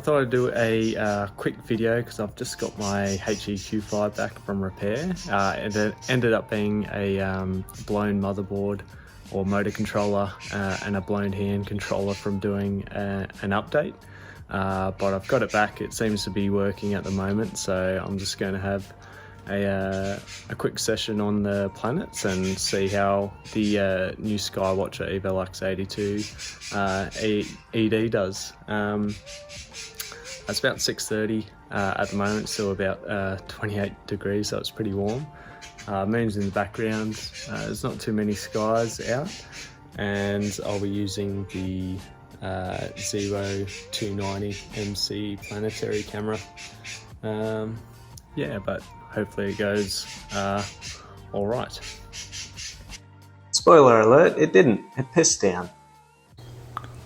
thought I'd do a quick video because I've just got my HEQ5 back from repair. And it ended up being a blown motherboard or motor controller and a blown hand controller from doing an update. But I've got it back. It seems to be working at the moment, so I'm just going to have a quick session on the planets and see how the new Skywatcher Evolux 82 ED does. It's about 6:30 at the moment, still about 28 degrees, so it's pretty warm. Moon's in the background, there's not too many skies out, and I'll be using the ZWO 290 MC planetary camera. Yeah, but hopefully it goes all right. Spoiler alert, it didn't. It pissed down.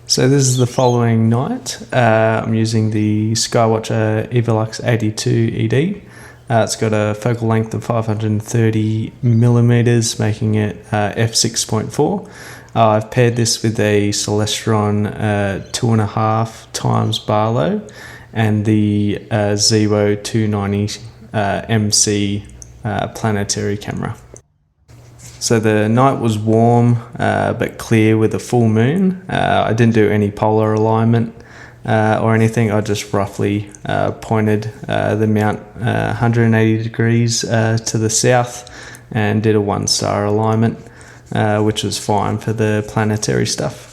So this is the following night. I'm using the Skywatcher Evolux 82 ED. It's got a focal length of 530 millimeters, making it f6.4. I've paired this with a Celestron 2.5 times Barlow and the ZWO 290 MC planetary camera. So the night was warm but clear with a full moon. I didn't do any polar alignment or anything. I just roughly pointed the mount 180 degrees to the south and did a 1-star alignment, which was fine for the planetary stuff.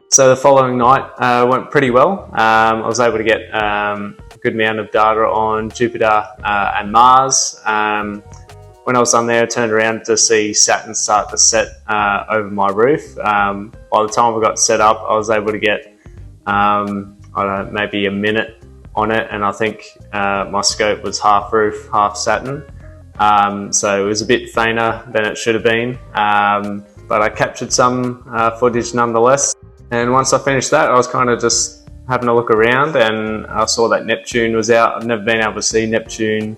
So the following night went pretty well. I was able to get a good amount of data on Jupiter and Mars. When I was on there, I turned around to see Saturn start to set over my roof. By the time I got set up, I was able to get I don't know, maybe a minute on it, and I think my scope was half roof, half Saturn. So it was a bit fainter than it should have been, but I captured some footage nonetheless. And once I finished that, I was kind of just having a look around, and I saw that Neptune was out. I've never been able to see Neptune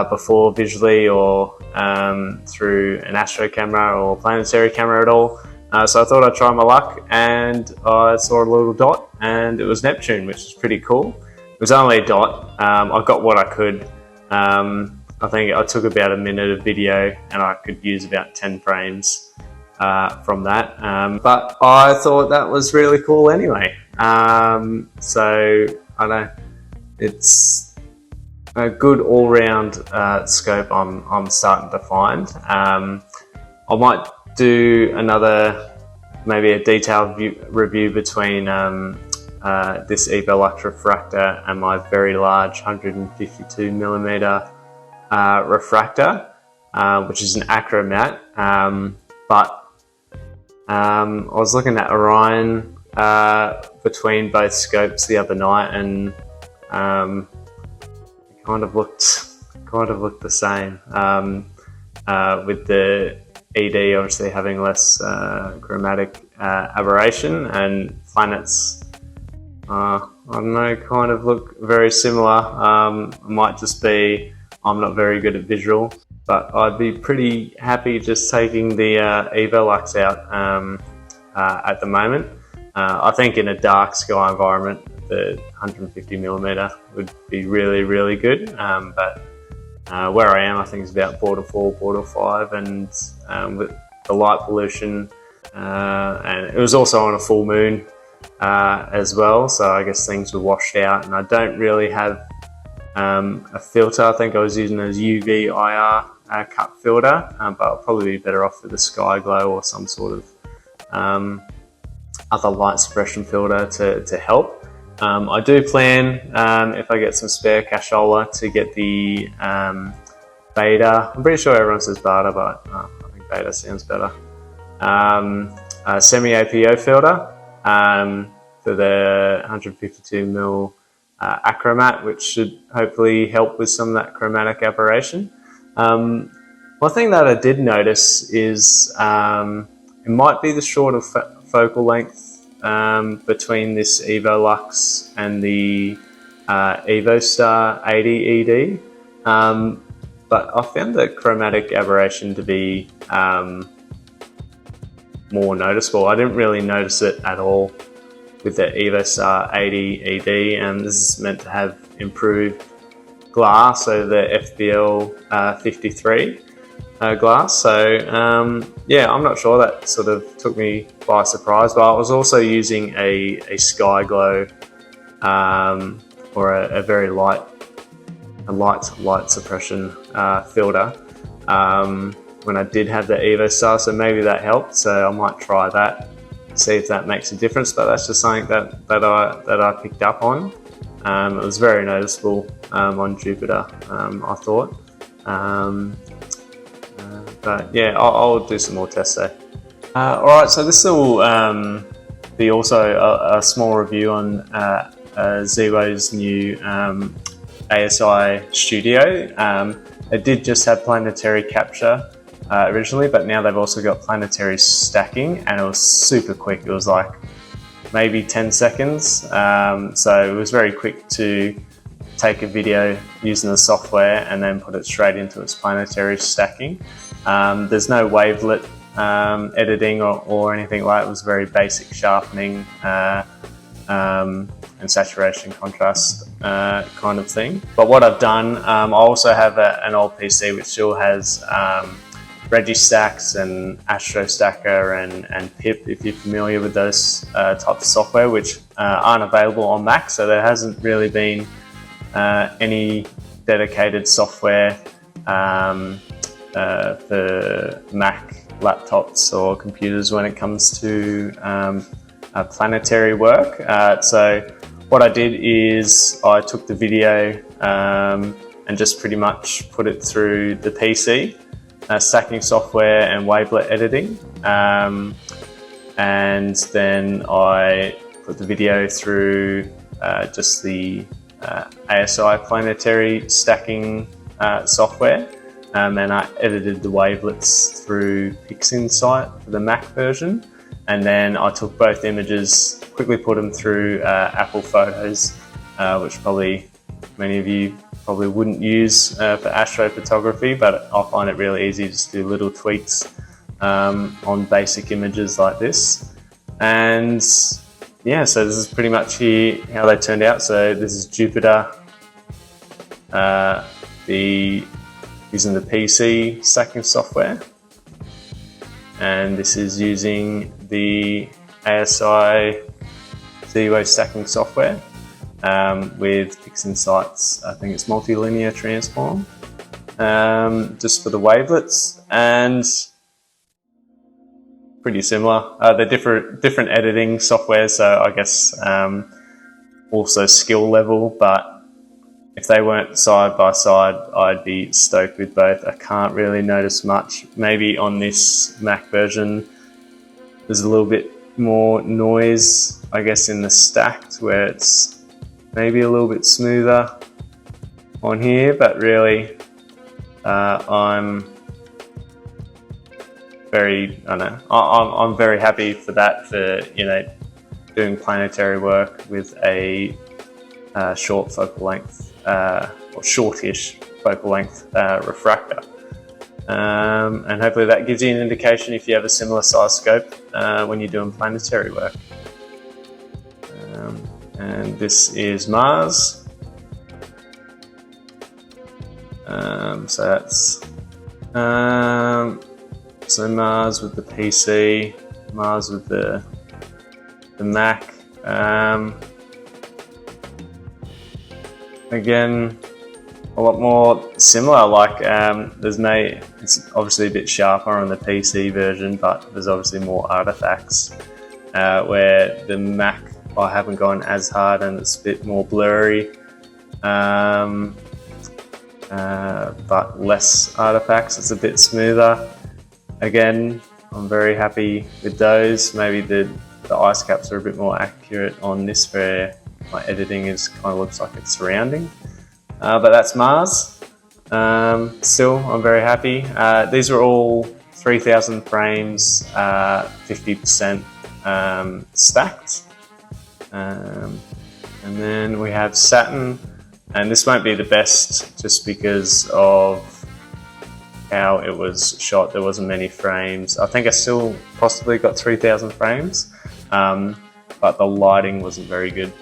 before visually or through an astro camera or planetary camera at all. So I thought I'd try my luck, and I saw a little dot, and it was Neptune, which was pretty cool. It was only a dot. I got what I could. I think I took about a minute of video, and I could use about 10 frames from that, but I thought that was really cool anyway. So I don't know, it's a good all-round scope I'm starting to find. I might do another, maybe a detailed review between this Evolux refractor and my very large 152mm refractor, which is an achromat. But I was looking at Orion between both scopes the other night, and it kind of looked the same, with the ED obviously having less chromatic aberration, and planets, I don't know, kind of look very similar. It might just be I'm not very good at visual, but I'd be pretty happy just taking the Evolux out at the moment. I think in a dark sky environment, the 150mm would be really, really good. But where I am, I think it's about 4 to 4, 4 to 5, and with the light pollution, and it was also on a full moon as well, so I guess things were washed out, and I don't really have a filter. I think I was using a UV IR cut filter, but I'll probably be better off with a Sky Glow or some sort of other light suppression filter to help. I do plan, if I get some spare cashola, to get the beta. I'm pretty sure everyone says beta, but I think beta sounds better. A semi-APO filter for the 152mm achromat, which should hopefully help with some of that chromatic aberration. One thing that I did notice is it might be the shorter focal length between this Evolux and the EvoStar 80 ED, but I found the chromatic aberration to be more noticeable. I didn't really notice it at all with the EVO 80 ED, and this is meant to have improved glass over the FBL 53 glass. So yeah, I'm not sure, that sort of took me by surprise. But I was also using a Sky Glow or a very light suppression filter when I did have the EVO Star, so maybe that helped. So I might try that, see if that makes a difference. But that's just something that I picked up on. It was very noticeable on Jupiter, I thought. But yeah, I'll do some more tests though. Alright, so this will be also a small review on ZWO's new ASI Studio. It did just have planetary capture originally, but now they've also got planetary stacking, and it was super quick. It was like maybe 10 seconds. So it was very quick to take a video using the software and then put it straight into its planetary stacking. There's no wavelet editing or anything like that. It was very basic sharpening and saturation contrast kind of thing. But what I've done, I also have an old PC which still has Registacks and Astro Stacker and Pip, if you're familiar with those types of software, which aren't available on Mac. So there hasn't really been any dedicated software for Mac laptops or computers when it comes to planetary work. So what I did is I took the video and just pretty much put it through the PC, stacking software and wavelet editing, and then I put the video through just the ASI planetary stacking software, and I edited the wavelets through PixInsight for the Mac version. And then I took both images, quickly put them through Apple Photos, which probably many of you probably wouldn't use for astrophotography, but I find it really easy to just do little tweaks on basic images like this. And yeah, so this is pretty much here how they turned out. So this is Jupiter, using the PC stacking software. And this is using the ASI ZWO stacking software with PixInsight's, I think it's multilinear transform, just for the wavelets, and pretty similar. They're different editing software, so I guess also skill level, but if they weren't side by side, I'd be stoked with both. I can't really notice much. Maybe on this Mac version, there's a little bit more noise, I guess, in the stacked, where it's maybe a little bit smoother on here, but really, I'm very happy for that, for, you know, doing planetary work with a short focal length, or shortish focal length refractor. And hopefully that gives you an indication if you have a similar size scope when you're doing planetary work. And this is Mars. So that's so Mars with the PC, Mars with the Mac. Again, a lot more similar. Like it's obviously a bit sharper on the PC version, but there's obviously more artifacts. Where the Mac, I haven't gone as hard and it's a bit more blurry, but less artifacts. It's a bit smoother. Again, I'm very happy with those. Maybe the ice caps are a bit more accurate on this, where my editing kind of looks like it's surrounding. But that's Mars. Still, I'm very happy. These are all 3000 frames, 50% stacked. And then we have Saturn, and this won't be the best just because of how it was shot. There wasn't many frames. I think I still possibly got 3,000 frames, but the lighting wasn't very good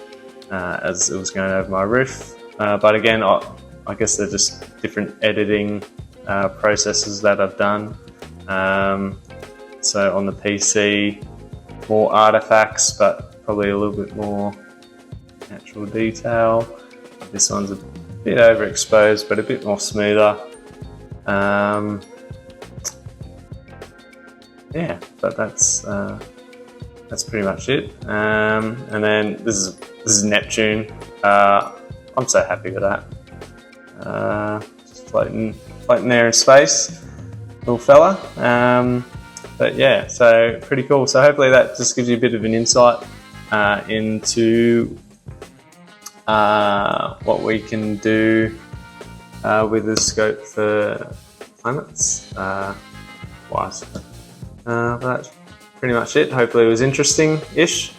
as it was going over my roof. But again, I guess they're just different editing processes that I've done. So on the PC, more artifacts, but probably a little bit more natural detail. This one's a bit overexposed, but a bit more smoother. Yeah, but that's pretty much it. And then this is Neptune. I'm so happy with that. Just floating there in space, little fella. But yeah, so pretty cool. So hopefully that just gives you a bit of an insight into what we can do with the scope for planets wise. But that's pretty much it. Hopefully it was interesting-ish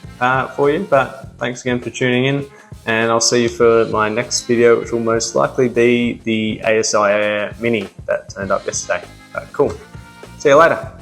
for you, but thanks again for tuning in, and I'll see you for my next video, which will most likely be the ASI Mini that turned up yesterday. Cool. See you later.